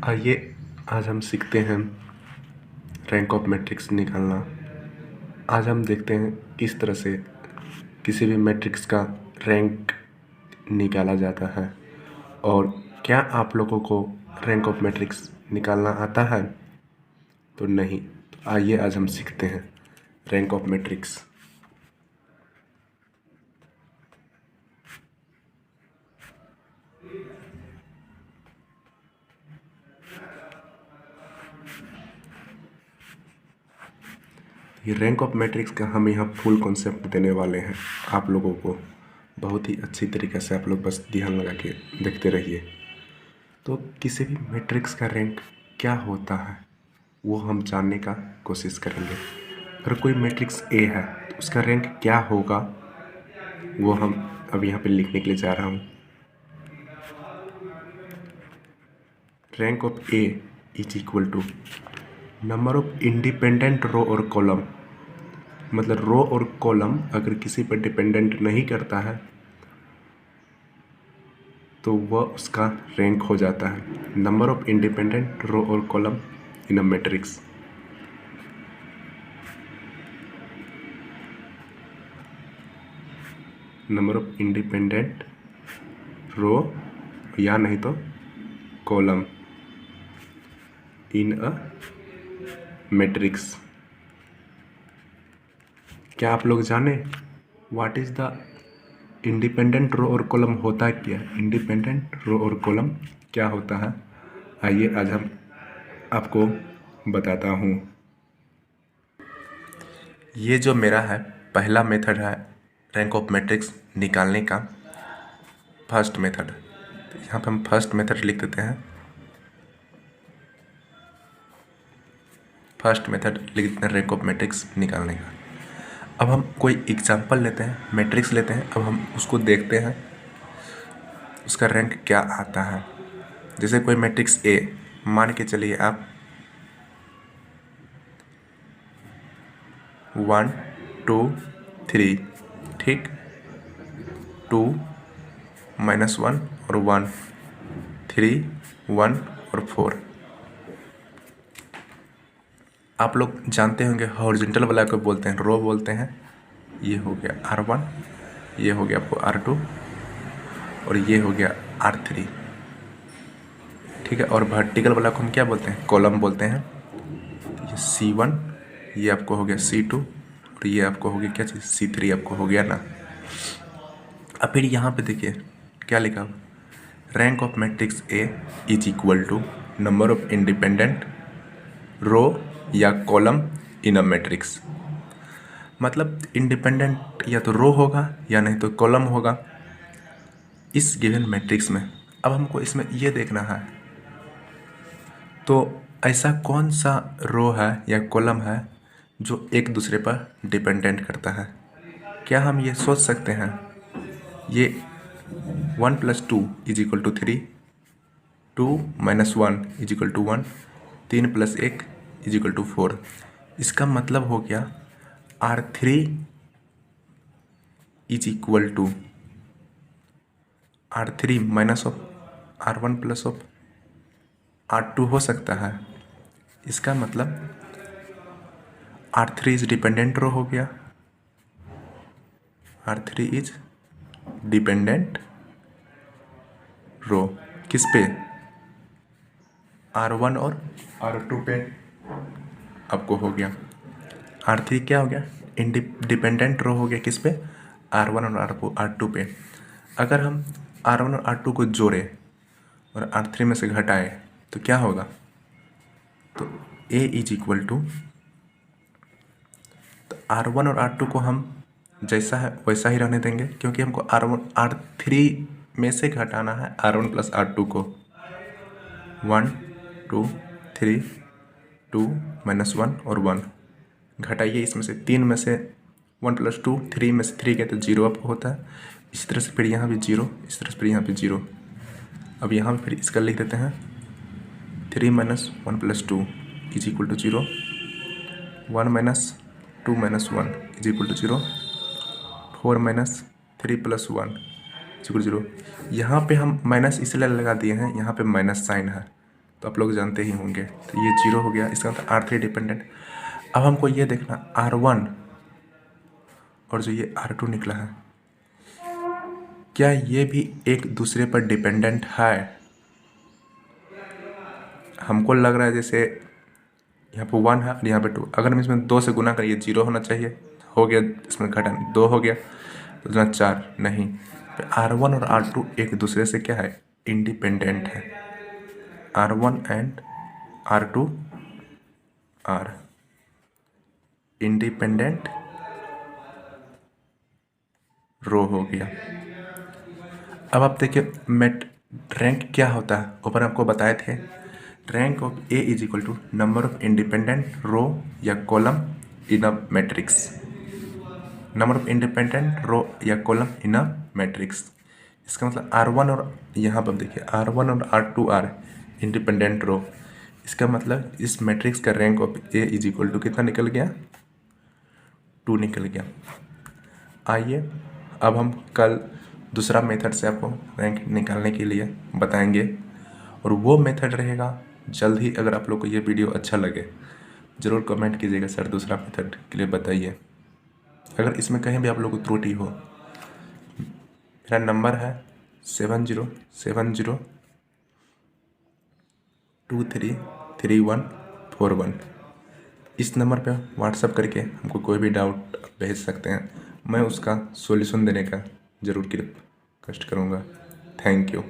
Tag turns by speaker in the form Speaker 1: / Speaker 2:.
Speaker 1: आइए आज हम सीखते हैं रैंक ऑफ मैट्रिक्स निकालना। आज हम देखते हैं किस तरह से किसी भी मैट्रिक्स का रैंक निकाला जाता है। और क्या आप लोगों को रैंक ऑफ मैट्रिक्स निकालना आता है? तो नहीं, तो आइए आज हम सीखते हैं रैंक ऑफ मैट्रिक्स। ये रैंक ऑफ मैट्रिक्स का हम यहाँ फुल कॉन्सेप्ट देने वाले हैं आप लोगों को। बहुत ही अच्छी तरीके से आप लोग बस ध्यान लगा के देखते रहिए। तो किसी भी मैट्रिक्स का रैंक क्या होता है वो हम जानने का कोशिश करेंगे। अगर कोई मैट्रिक्स ए है तो उसका रैंक क्या होगा वो हम अब यहाँ पे लिखने के लिए जा रहा हूँ। Rank of A is equal to number of independent row और कॉलम। मतलब रो और कॉलम अगर किसी पर डिपेंडेंट नहीं करता है तो वह उसका रैंक हो जाता है। नंबर ऑफ इंडिपेंडेंट रो और column in a matrix. Number of independent row या नहीं तो कॉलम इन अ मैट्रिक्स। क्या आप लोग जाने what is the independent row और कॉलम होता क्या है? इंडिपेंडेंट रो और कॉलम क्या होता है? आइए आज हम आपको बताता हूँ। ये जो मेरा है पहला मेथड है रैंक ऑफ मैट्रिक्स निकालने का, फर्स्ट मेथड। यहाँ पे हम फर्स्ट मेथड लिख देते हैं। फर्स्ट मेथड लिख देते हैं रैंक ऑफ मैट्रिक्स निकालने का। अब हम कोई एग्जांपल लेते हैं, मैट्रिक्स लेते हैं। अब हम उसको देखते हैं उसका रैंक क्या आता है। जैसे कोई मैट्रिक्स ए मान के चलिए आप 1 2 3, ठीक, 2 -1 और 1, 3 1 और 4। आप लोग जानते होंगे हॉरिजॉन्टल वाला को बोलते हैं रो बोलते हैं। ये हो गया R1, ये हो गया आपको R2 और ये हो गया R3, ठीक है। और वर्टिकल वाला को हम क्या बोलते हैं? कॉलम बोलते हैं। ये C1, ये आपको हो गया C2 और ये आपको हो गया क्या चीज़? C3 आपको हो गया ना। अब फिर यहाँ पे देखिए क्या लिखा, rank of matrix A is equal to number of independent row या कॉलम इन अ मैट्रिक्स। मतलब इंडिपेंडेंट या तो रो होगा या नहीं तो कॉलम होगा इस गिवन मैट्रिक्स में। अब हमको इसमें ये देखना है तो ऐसा कौन सा रो है या कॉलम है जो एक दूसरे पर डिपेंडेंट करता है। क्या हम ये सोच सकते हैं ये 1 + 2 = 3, 2 - 1 = 1, 3 + 1 = 4। इसका मतलब हो गया R3 is equal to R3 minus of R1 plus of R2 हो सकता है। इसका मतलब R3 इज डिपेंडेंट रो हो गया। R3 इज डिपेंडेंट रो किस पे? R1 और R2 पे आपको हो गया। R3 क्या हो गया? डिपेंडेंट रो हो गया किस पे? R1 और R2 पे। अगर हम R1 और R2 को जोड़े और R3 में से घटाए तो क्या होगा? तो A इज इक्वल टू, तो R1 और R2 को हम जैसा है वैसा ही रहने देंगे क्योंकि हमको R3 में से घटाना है R1 + R2 को। 1 2 3, 2 - 1 और 1 घटाइए। इसमें से 3 में से 1 + 2, 3 में से 3 गए तो 0 आपको होता है। इसी तरह से फिर यहाँ भी 0, इस तरह से फिर यहाँ पे 0। अब यहाँ फिर इसका लिख देते हैं 3 - 1 + 2 = 0, 1 - 2 - 1 = 0, 4 - 3 + 1 = 0। यहाँ पे हम माइनस इसलिए लगा दिए हैं, यहाँ पे माइनस साइन है तो आप लोग जानते ही होंगे। तो ये 0 हो गया, इसका मतलब R3 डिपेंडेंट। अब हमको ये देखना R1 और जो ये R2 निकला है, क्या ये भी एक दूसरे पर डिपेंडेंट है? हमको लग रहा है जैसे यहाँ पे 1 है और यहाँ पे 2, अगर हम इसमें 2 से गुना करें, ये 0 होना चाहिए, हो गया, इसमें घटा 2 हो गया, तो इसमें 4 नहीं। R1 और R2 एक दूसरे से क्या है, इंडिपेंडेंट है। R1 and R2 are independent रो हो गया। अब आप देखिए मेट रैंक क्या होता है, ऊपर आपको बताए थे, rank of A is equal to number of independent row या column in a matrix. Number of independent row या कॉलम इन अ मैट्रिक्स, इसका मतलब R1 और यहाँ पर देखिए R1 और R2 आर इंडिपेंडेंट रो, इसका मतलब इस मैट्रिक्स का rank of A is equal to कितना निकल गया, 2 निकल गया। आइए अब हम कल दूसरा मेथड से आपको रैंक निकालने के लिए बताएंगे, और वो मेथड रहेगा जल्द ही। अगर आप लोग को ये वीडियो अच्छा लगे ज़रूर कमेंट कीजिएगा, सर दूसरा मेथड के लिए बताइए। अगर इसमें कहीं भी आप लोग को त्रुटि हो, मेरा नंबर है 7070233141। इस नंबर पे व्हाट्सअप करके हमको कोई भी डाउट भेज सकते हैं, मैं उसका सॉल्यूशन देने का ज़रूर कष्ट करूँगा। Thank you.